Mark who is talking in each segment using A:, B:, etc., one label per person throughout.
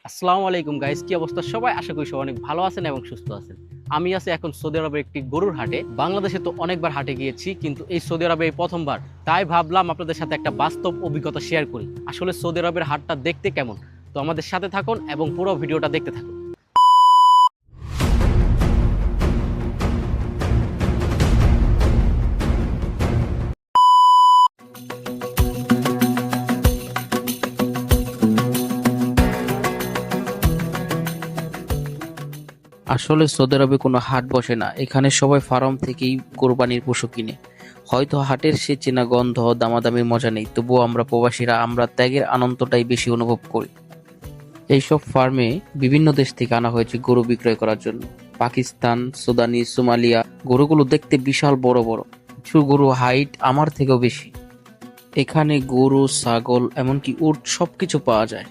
A: আসসালামু আলাইকুম গাইস, কি অবস্থা সবাই? আশা করি সবাই অনেক ভালো আছেন এবং সুস্থ আছেন। আমি আছি এখন সৌদি আরবের একটি গরুর হাটে। বাংলাদেশে তো অনেকবার হাটে গিয়েছি, কিন্তু এই সৌদি আরবে এই প্রথমবার। তাই ভাবলাম আপনাদের সাথে একটা বাস্তব অভিজ্ঞতা শেয়ার করি। আসলে সৌদি আরবের হাটটা দেখতে কেমন। তো আমাদের সাথে থাকুন এবং পুরো ভিডিওটা দেখতে থাকুন। আসলে সৌদি আরবে কোনো হাট বসে না, এখানে সবাই ফার্ম থেকেই কোরবানির পশু কিনে। হয়তো হাটের সে চেনা গন্ধ, দামাদামির মজা নেই, তবুও আমরা প্রবাসীরা ত্যাগের আনন্দটাই বেশি অনুভব করি। এইসব ফার্মে বিভিন্ন দেশ থেকে আনা হয়েছে গরু বিক্রয় করার জন্য। পাকিস্তান, সুদানি, সোমালিয়া। গরুগুলো দেখতে বিশাল বড় বড়, কিছু গরু হাইট আমার থেকেও বেশি। এখানে গরু, ছাগল, এমনকি উট সবকিছু পাওয়া যায়।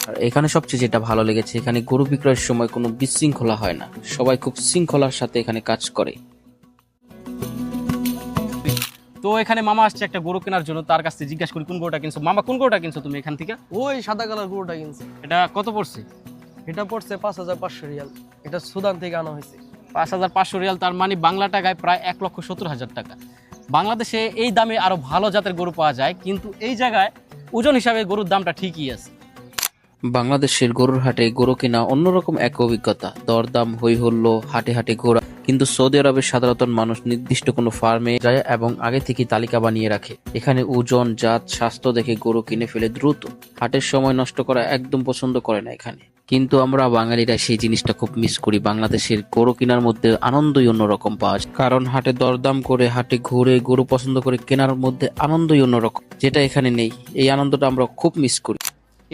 A: আর এখানে সবচেয়ে যেটা ভালো লেগেছে, এখানে গরু বিক্রয়ের সময় কোনো বিশৃঙ্খলা হয় না, সবাই খুব শৃঙ্খলার সাথে এখানে কাজ করে। তো এখানে মামা আসছে একটা গরু কেনার জন্য, তার কাছে জিজ্ঞাসা করি কোন গরুটা কিনছো। মামা, কোন গরুটা কিনছো তুমি এখান থেকে?
B: ওই সাদা কালার গরুটা কিনছে।
A: এটা কত পড়ছে?
B: এটা পড়ছে 5,500 রিয়াল। এটা সুদান থেকে আনা হয়েছে।
A: 5,500 রিয়াল, তার মানে বাংলা টাকায় প্রায় 1,70,000 টাকা। বাংলাদেশে এই দামে আরো ভালো জাতের গরু পাওয়া যায়, কিন্তু এই জায়গায় ওজন হিসাবে গরুর দামটা ঠিকই আছে। বাংলাদেশের গরুর হাটে গরু কেনা অন্যরকম এক অভিজ্ঞতা। দরদাম, হই হল্লো, হাটে হাটে ঘোরা। কিন্তু সৌদি আরবের সাধারণ মানুষ নির্দিষ্ট কোনো ফার্মে যায় এবং আগে থেকে তালিকা বানিয়ে রাখে। এখানে ওজন, জাত, স্বাস্থ্য দেখে গরু কিনে ফেলে দ্রুত। হাটের সময় নষ্ট করা একদম পছন্দ করে না এখানে। কিন্তু আমরা বাঙালিরা সেই জিনিসটা খুব মিস করি। বাংলাদেশের গরু কেনার মধ্যে আনন্দই অন্যরকম পাওয়া যায়, কারণ হাটে দরদাম করে, হাটে ঘুরে গরু পছন্দ করে কেনার মধ্যে আনন্দই অন্যরকম, যেটা এখানে নেই। এই আনন্দটা আমরা খুব মিস করি।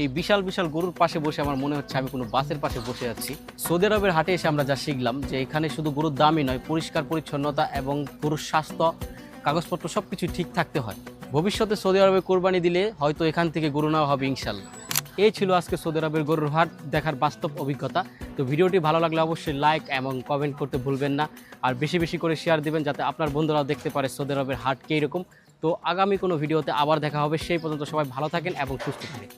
A: এই বিশাল বিশাল গরুর পাশে বসে আমার মনে হচ্ছে আমি কোনো বাসের পাশে বসে আছি। সৌদি আরবের হাটে এসে আমরা যা শিখলাম, যে এখানে শুধু গরুর দামই নয়, পরিষ্কার পরিচ্ছন্নতা এবং গরুর স্বাস্থ্য, কাগজপত্র সবকিছু ঠিক থাকতে হয়। ভবিষ্যতে সৌদি আরবে কোরবানি দিলে হয়তো এখান থেকে গরু নেওয়া হবে ইনশাল্লাহ। এই ছিল আজকে সৌদি আরবের গরুর হাট দেখার বাস্তব অভিজ্ঞতা। তো ভিডিওটি ভালো লাগলে অবশ্যই লাইক এবং কমেন্ট করতে ভুলবেন না। আর বেশি বেশি করে শেয়ার দিবেন, যাতে আপনার বন্ধুরাও দেখতে পারে সৌদি আরবের হাট কীরকম। তো আগামী কোনো ভিডিওতে আবার দেখা হবে। সেই পর্যন্ত সবাই ভালো থাকেন এবং সুস্থ থাকেন।